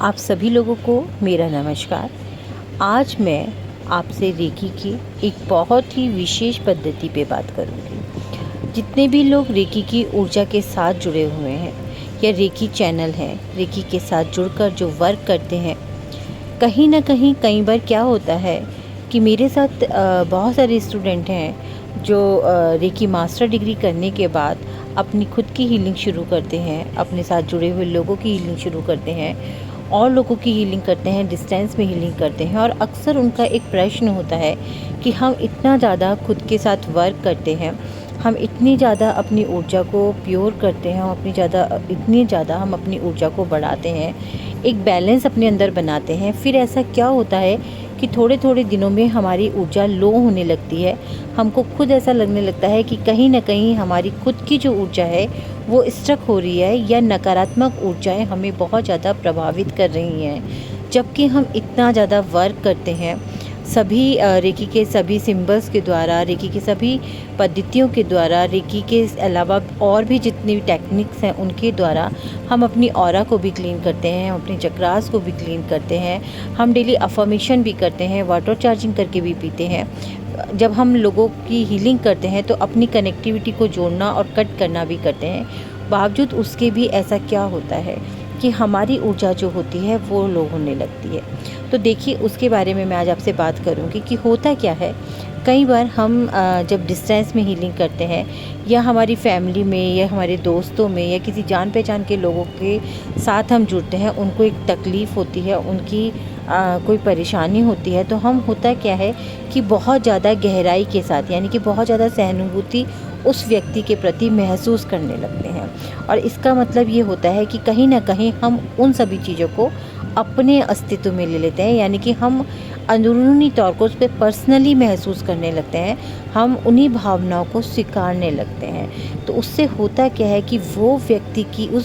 आप सभी लोगों को मेरा नमस्कार। आज मैं आपसे रेकी की एक बहुत ही विशेष पद्धति पे बात करूँगी। जितने भी लोग रेकी की ऊर्जा के साथ जुड़े हुए हैं या रेकी चैनल हैं, रेकी के साथ जुड़कर जो वर्क करते हैं, कहीं न कहीं कई बार क्या होता है कि मेरे साथ बहुत सारे स्टूडेंट हैं जो रेकी मास्टर डिग्री करने के बाद अपनी खुद की हीलिंग शुरू करते हैं, अपने साथ जुड़े हुए लोगों की हीलिंग शुरू करते हैं और लोगों की हीलिंग करते हैं, डिस्टेंस में हीलिंग करते हैं। और अक्सर उनका एक प्रश्न होता है कि हम इतना ज़्यादा खुद के साथ वर्क करते हैं, हम इतनी ज़्यादा अपनी ऊर्जा को प्योर करते हैं, इतनी ज़्यादा हम अपनी ऊर्जा को बढ़ाते हैं, एक बैलेंस अपने अंदर बनाते हैं। फिर ऐसा क्या होता है कि थोड़े थोड़े दिनों में हमारी ऊर्जा लो होने लगती है। हमको खुद ऐसा लगने लगता है कि कहीं ना कहीं हमारी खुद की जो ऊर्जा है वो स्ट्रक हो रही है या नकारात्मक ऊर्जाएं हमें बहुत ज़्यादा प्रभावित कर रही हैं। जबकि हम इतना ज़्यादा वर्क करते हैं सभी रेकी के सभी सिंबल्स के द्वारा, रेकी के सभी पद्धतियों के द्वारा, रेकी के अलावा और भी जितनी भी टेक्निक्स हैं उनके द्वारा हम अपनी ऑरा को भी क्लीन करते हैं, हम अपने चक्रास को भी क्लीन करते हैं, हम डेली अफर्मेशन भी करते हैं, वाटर चार्जिंग करके भी पीते हैं। जब हम लोगों की हीलिंग करते हैं तो अपनी कनेक्टिविटी को जोड़ना और कट करना भी करते हैं। बावजूद उसके भी ऐसा क्या होता है कि हमारी ऊर्जा जो होती है वो लो होने लगती है। तो देखिए, उसके बारे में मैं आज आपसे बात करूँगी कि होता क्या है। कई बार हम जब डिस्टेंस में हीलिंग करते हैं या हमारी फैमिली में या हमारे दोस्तों में या किसी जान पहचान के लोगों के साथ हम जुड़ते हैं, उनको एक तकलीफ़ होती है, उनकी कोई परेशानी होती है, तो हम होता क्या है कि बहुत ज़्यादा गहराई के साथ यानी कि बहुत ज़्यादा सहानुभूति उस व्यक्ति के प्रति महसूस करने लगते हैं। और इसका मतलब ये होता है कि कहीं ना कहीं हम उन सभी चीज़ों को अपने अस्तित्व में ले लेते हैं, यानी कि हम अंदरूनी तौर को उस पर पर्सनली महसूस करने लगते हैं, हम उन्हीं भावनाओं को स्वीकारने लगते हैं। तो उससे होता क्या है कि उस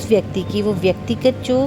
व्यक्ति की वो व्यक्तिगत जो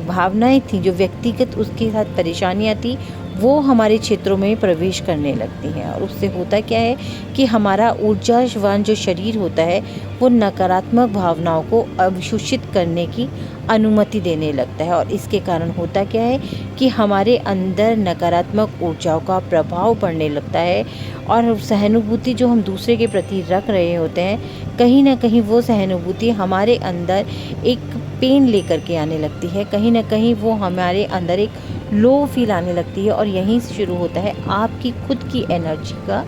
भावनाएं थी, जो व्यक्तिगत उसके साथ परेशानियां थी, वो हमारे क्षेत्रों में प्रवेश करने लगती हैं। और उससे होता क्या है कि हमारा ऊर्जावान जो शरीर होता है वो नकारात्मक भावनाओं को अवशोषित करने की अनुमति देने लगता है। और इसके कारण होता क्या है कि हमारे अंदर नकारात्मक ऊर्जाओं का प्रभाव पड़ने लगता है और सहानुभूति जो हम दूसरे के प्रति रख रहे होते हैं, कहीं ना कहीं वो सहानुभूति हमारे अंदर एक पेन लेकर के आने लगती है, कहीं ना कहीं वो हमारे अंदर एक लो फील आने लगती है। और यहीं से शुरू होता है आपकी खुद की एनर्जी का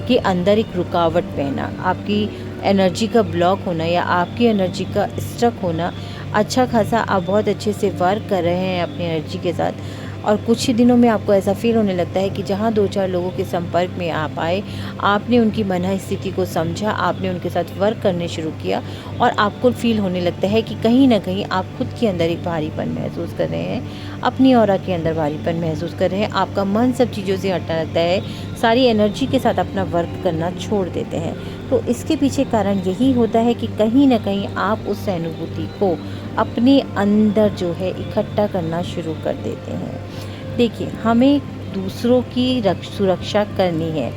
के अंदर एक रुकावट पहना, आपकी एनर्जी का ब्लॉक होना या आपकी एनर्जी का स्ट्रक होना। अच्छा खासा आप बहुत अच्छे से वर्क कर रहे हैं अपनी एनर्जी के साथ और कुछ ही दिनों में आपको ऐसा फील होने लगता है कि जहाँ 2-4 लोगों के संपर्क में आप आए, आपने उनकी मन स्थिति को समझा, आपने उनके साथ वर्क करने शुरू किया और आपको फील होने लगता है कि कहीं ना कहीं आप खुद के अंदर एक भारीपन महसूस कर रहे हैं, अपनी ऑरा के अंदर भारीपन महसूस कर रहे हैं, आपका मन सब चीज़ों से हटने लगता है, सारी एनर्जी के साथ अपना वर्क करना छोड़ देते हैं। तो इसके पीछे कारण यही होता है कि कहीं ना कहीं आप उस अनुभूति को अपने अंदर जो है इकट्ठा करना शुरू कर देते हैं। देखिए, हमें दूसरों की सुरक्षा करनी है,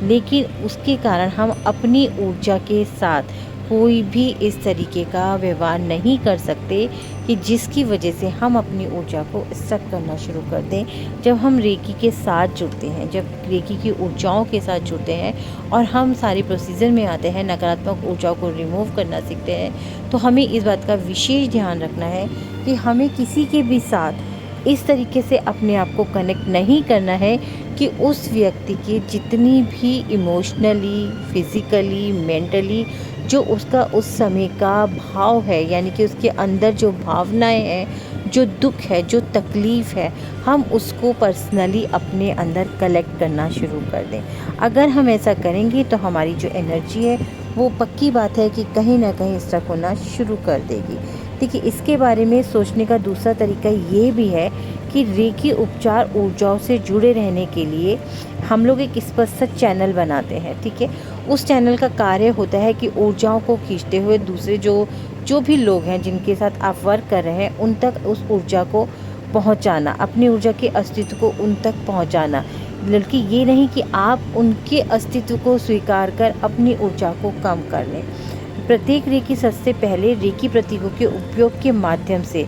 लेकिन उसके कारण हम अपनी ऊर्जा के साथ कोई भी इस तरीके का व्यवहार नहीं कर सकते कि जिसकी वजह से हम अपनी ऊर्जा को स्टक करना शुरू कर दें। जब हम रेकी के साथ जुड़ते हैं, जब रेकी की ऊर्जाओं के साथ जुड़ते हैं और हम सारे प्रोसीजर में आते हैं, नकारात्मक ऊर्जाओं को रिमूव करना सीखते हैं, तो हमें इस बात का विशेष ध्यान रखना है कि हमें किसी के भी साथ इस तरीके से अपने आप को कनेक्ट नहीं करना है कि उस व्यक्ति की जितनी भी इमोशनली, फिज़िकली, मेंटली जो उसका उस समय का भाव है, यानी कि उसके अंदर जो भावनाएं हैं, जो दुख है, जो तकलीफ़ है, हम उसको पर्सनली अपने अंदर कलेक्ट करना शुरू कर दें। अगर हम ऐसा करेंगे तो हमारी जो एनर्जी है वो पक्की बात है कि कहीं ना कहीं स्टक होना शुरू कर देगी। देखिए, इसके बारे में सोचने का दूसरा तरीका ये भी है कि रेकी उपचार ऊर्जाओं से जुड़े रहने के लिए हम लोग एक स्पष्ट चैनल बनाते हैं, ठीक है। उस चैनल का कार्य होता है कि ऊर्जाओं को खींचते हुए दूसरे जो भी लोग हैं जिनके साथ आप वर्क कर रहे हैं उन तक उस ऊर्जा को पहुंचाना, अपनी ऊर्जा के अस्तित्व को उन तक पहुंचाना। बल्कि ये नहीं कि आप उनके अस्तित्व को स्वीकार कर अपनी ऊर्जा को कम कर लें। प्रत्येक रेकी सत्र से पहले रेकी प्रतीकों के उपयोग के माध्यम से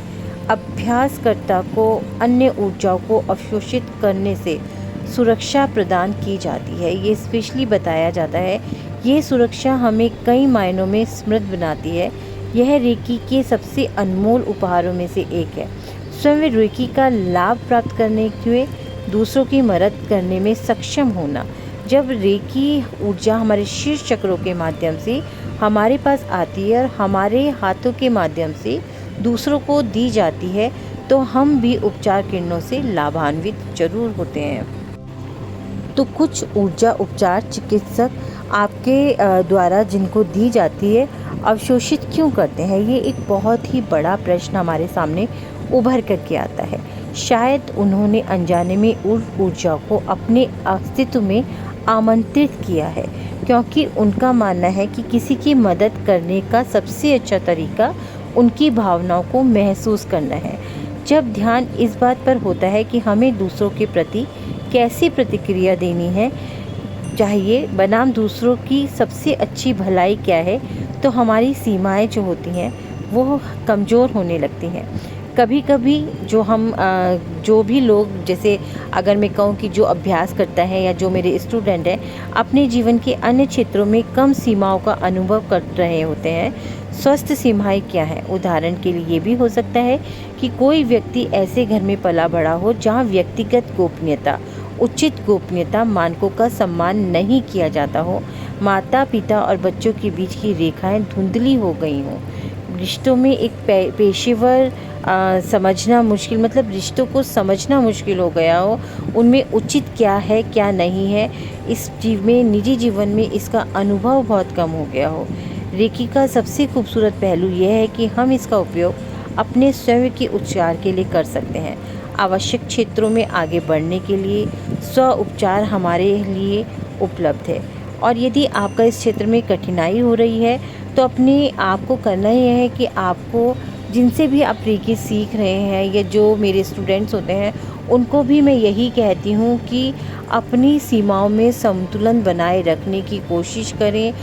अभ्यासकर्ता को अन्य ऊर्जाओं को अवशोषित करने से सुरक्षा प्रदान की जाती है। ये स्पेशली बताया जाता है। ये सुरक्षा हमें कई मायनों में समृद्ध बनाती है। यह रेकी के सबसे अनमोल उपहारों में से एक है। स्वयं रेकी का लाभ प्राप्त करने हुए दूसरों की मदद करने में सक्षम होना। जब रेकी ऊर्जा हमारे शीर्ष चक्रों के माध्यम से हमारे पास आती है और हमारे हाथों के माध्यम से दूसरों को दी जाती है, तो हम भी उपचार किरणों से लाभान्वित जरूर होते हैं। तो कुछ ऊर्जा उपचार चिकित्सक आपके द्वारा जिनको दी जाती है अवशोषित क्यों करते हैं? ये एक बहुत ही बड़ा प्रश्न हमारे सामने उभर करके आता है। शायद उन्होंने अनजाने में उस ऊर्जा को अपने अस्तित्व में आमंत्रित किया है, क्योंकि उनका मानना है कि किसी की मदद करने का सबसे अच्छा तरीका उनकी भावनाओं को महसूस करना है। जब ध्यान इस बात पर होता है कि हमें दूसरों के प्रति कैसी प्रतिक्रिया देनी है चाहिए बनाम दूसरों की सबसे अच्छी भलाई क्या है, तो हमारी सीमाएं जो होती हैं वो कमज़ोर होने लगती हैं। कभी कभी जो भी लोग, जैसे अगर मैं कहूँ कि जो अभ्यास करता है या जो मेरे स्टूडेंट हैं, अपने जीवन के अन्य क्षेत्रों में कम सीमाओं का अनुभव कर रहे होते हैं। स्वस्थ सीमाएं क्या है? उदाहरण के लिए ये भी हो सकता है कि कोई व्यक्ति ऐसे घर में पला बड़ा हो जहाँ व्यक्तिगत गोपनीयता, उचित गोपनीयता मानकों का सम्मान नहीं किया जाता हो, माता पिता और बच्चों के बीच की रेखाएं धुंधली हो गई हों, रिश्तों में एक पेशेवर समझना मुश्किल, मतलब रिश्तों को समझना मुश्किल हो गया हो, उनमें उचित क्या है क्या नहीं है, इस निजी जीवन में इसका अनुभव बहुत कम हो गया हो। रेकी का सबसे खूबसूरत पहलू यह है कि हम इसका उपयोग अपने स्वयं के उपचार के लिए कर सकते हैं। आवश्यक क्षेत्रों में आगे बढ़ने के लिए स्व उपचार हमारे लिए उपलब्ध है। और यदि आपका इस क्षेत्र में कठिनाई हो रही है, तो अपने आप को करना यह है कि आपको जिनसे भी आप रेकी सीख रहे हैं या जो मेरे स्टूडेंट्स होते हैं, उनको भी मैं यही कहती हूँ कि अपनी सीमाओं में संतुलन बनाए रखने की कोशिश करें।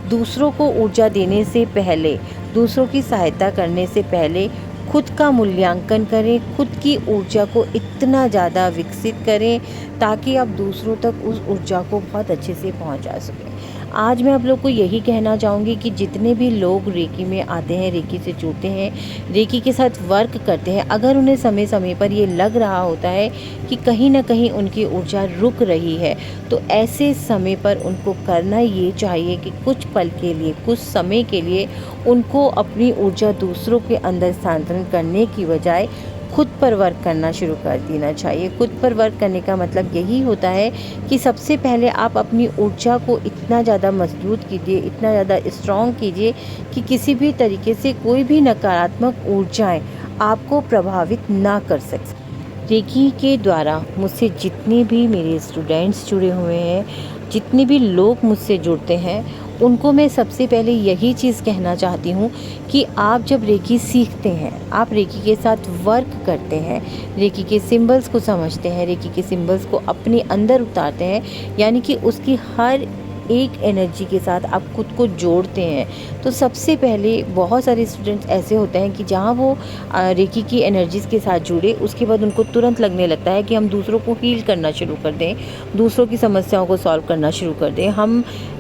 दूसरों को ऊर्जा देने से पहले, दूसरों की सहायता करने से पहले खुद का मूल्यांकन करें, खुद की ऊर्जा को इतना ज़्यादा विकसित करें ताकि आप दूसरों तक उस ऊर्जा को बहुत अच्छे से पहुंचा सकें। आज मैं आप लोग को यही कहना चाहूँगी कि जितने भी लोग रेकी में आते हैं, रेकी से जुड़ते हैं, रेकी के साथ वर्क करते हैं, अगर उन्हें समय समय पर ये लग रहा होता है कि कहीं ना कहीं उनकी ऊर्जा रुक रही है, तो ऐसे समय पर उनको करना ये चाहिए कि कुछ पल के लिए, कुछ समय के लिए उनको अपनी ऊर्जा दूसरों के अंदर स्थानांतरण करने की बजाय खुद पर वर्क करना शुरू कर देना चाहिए। खुद पर वर्क करने का मतलब यही होता है कि सबसे पहले आप अपनी ऊर्जा को इतना ज़्यादा मजबूत कीजिए, इतना ज़्यादा स्ट्रॉन्ग कीजिए कि किसी भी तरीके से कोई भी नकारात्मक ऊर्जाएं आपको प्रभावित ना कर सके। रेकी के द्वारा मुझसे जितने भी मेरे स्टूडेंट्स जुड़े हुए हैं, जितने भी लोग मुझसे जुड़ते हैं, उनको मैं सबसे पहले यही चीज़ कहना चाहती हूँ कि आप जब रेकी सीखते हैं, आप रेकी के साथ वर्क करते हैं, रेकी के सिंबल्स को समझते हैं, रेकी के सिंबल्स को अपने अंदर उतारते हैं, यानी कि उसकी हर एक एनर्जी के साथ आप खुद को जोड़ते हैं, तो सबसे पहले बहुत सारे स्टूडेंट्स ऐसे होते हैं कि जहाँ वो रेकी की एनर्जीज़ के साथ जुड़े, उसके बाद उनको तुरंत लगने लगता है कि हम दूसरों को हील करना शुरू कर दें, दूसरों की समस्याओं को सॉल्व करना शुरू कर दें।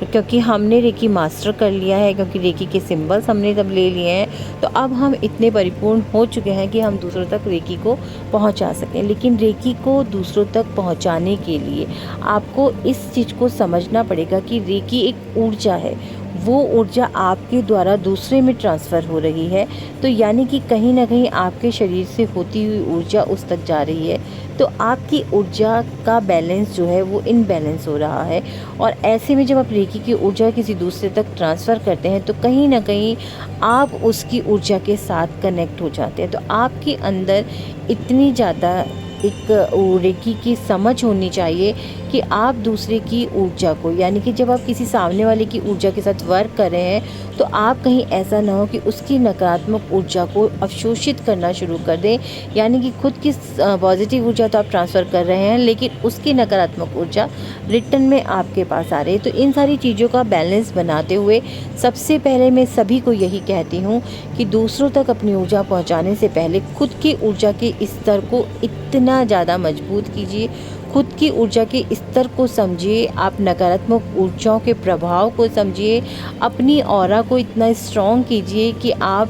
क्योंकि हमने रेकी मास्टर कर लिया है, क्योंकि रेकी के सिंबल्स हमने जब ले लिए हैं, तो अब हम इतने परिपूर्ण हो चुके हैं कि हम दूसरों तक रेकी को पहुँचा सकें। लेकिन रेकी को दूसरों तक पहुँचाने के लिए आपको इस चीज़ को समझना पड़ेगा कि रेकी एक ऊर्जा है, वो ऊर्जा आपके द्वारा दूसरे में ट्रांसफ़र हो रही है, तो यानी कि कहीं ना कहीं आपके शरीर से होती हुई ऊर्जा उस तक जा रही है, तो आपकी ऊर्जा का बैलेंस जो है वो इनबैलेंस हो रहा है। और ऐसे में जब आप रेकी की ऊर्जा किसी दूसरे तक ट्रांसफ़र करते हैं, तो कहीं ना कहीं आप उसकी ऊर्जा के साथ कनेक्ट हो जाते हैं, तो आपके अंदर इतनी ज़्यादा एक रेकी की समझ होनी चाहिए कि आप दूसरे की ऊर्जा को, यानी कि जब आप किसी सामने वाले की ऊर्जा के साथ वर्क कर रहे हैं तो आप कहीं ऐसा ना हो कि उसकी नकारात्मक ऊर्जा को अवशोषित करना शुरू कर दें, यानी कि खुद की पॉजिटिव ऊर्जा तो आप ट्रांसफ़र कर रहे हैं लेकिन उसकी नकारात्मक ऊर्जा रिटर्न में आपके पास आ रही है। तो इन सारी चीज़ों का बैलेंस बनाते हुए सबसे पहले मैं सभी को यही कहती हूँ कि दूसरों तक अपनी ऊर्जा पहुँचाने से पहले खुद की ऊर्जा के स्तर को इतना ज़्यादा मजबूत कीजिए, खुद की ऊर्जा के स्तर को समझिए, आप नकारात्मक ऊर्जाओं के प्रभाव को समझिए, अपनी ऑरा को इतना स्ट्रॉन्ग कीजिए कि आप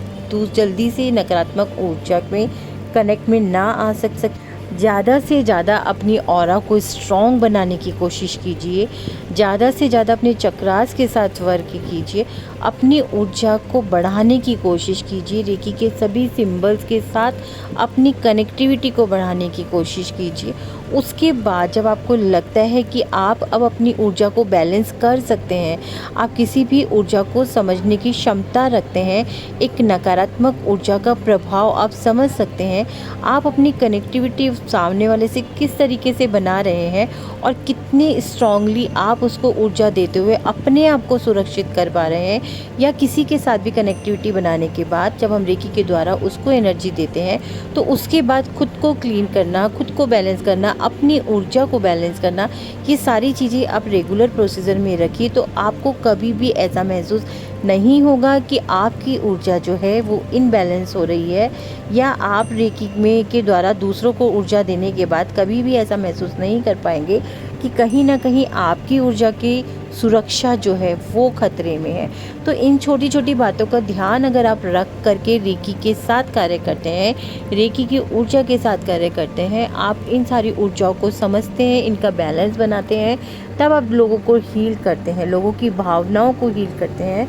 जल्दी से नकारात्मक ऊर्जा में कनेक्ट में ना आ सक ज़्यादा से ज़्यादा अपनी ऑरा को स्ट्रॉन्ग बनाने की कोशिश कीजिए, ज़्यादा से ज़्यादा अपने चक्रास के साथ वर्क कीजिए, अपनी ऊर्जा को बढ़ाने की कोशिश कीजिए, रेकी के सभी सिंबल्स के साथ अपनी कनेक्टिविटी को बढ़ाने की कोशिश कीजिए। उसके बाद जब आपको लगता है कि आप अब अपनी ऊर्जा को बैलेंस कर सकते हैं, आप किसी भी ऊर्जा को समझने की क्षमता रखते हैं, एक नकारात्मक ऊर्जा का प्रभाव आप समझ सकते हैं, आप अपनी कनेक्टिविटी सामने वाले से किस तरीके से बना रहे हैं और कितनी स्ट्रांगली आप उसको ऊर्जा देते हुए अपने आप को सुरक्षित कर पा रहे हैं, या किसी के साथ भी कनेक्टिविटी बनाने के बाद जब हम रेकी के द्वारा उसको एनर्जी देते हैं तो उसके बाद खुद को क्लीन करना, खुद को बैलेंस करना, अपनी ऊर्जा को बैलेंस करना, ये सारी चीज़ें आप रेगुलर प्रोसीजर में रखिए तो आपको कभी भी ऐसा महसूस नहीं होगा कि आपकी ऊर्जा जो है वो इनबैलेंस हो रही है, या आप रेकी में के द्वारा दूसरों को ऊर्जा देने के बाद कभी भी ऐसा महसूस नहीं कर पाएंगे कि कहीं ना कहीं आपकी ऊर्जा की सुरक्षा जो है वो खतरे में है। तो इन छोटी छोटी बातों का ध्यान अगर आप रख करके रेकी के साथ कार्य करते हैं, रेकी की ऊर्जा के साथ कार्य करते हैं, आप इन सारी ऊर्जाओं को समझते हैं, इनका बैलेंस बनाते हैं, तब आप लोगों को हील करते हैं, लोगों की भावनाओं को हील करते हैं,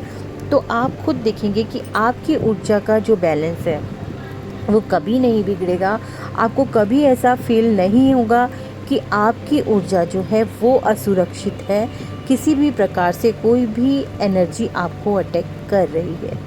तो आप खुद देखेंगे कि आपकी ऊर्जा का जो बैलेंस है वो कभी नहीं बिगड़ेगा। आपको कभी ऐसा फील नहीं होगा कि आपकी ऊर्जा जो है वो असुरक्षित है, किसी भी प्रकार से कोई भी एनर्जी आपको अटैक कर रही है।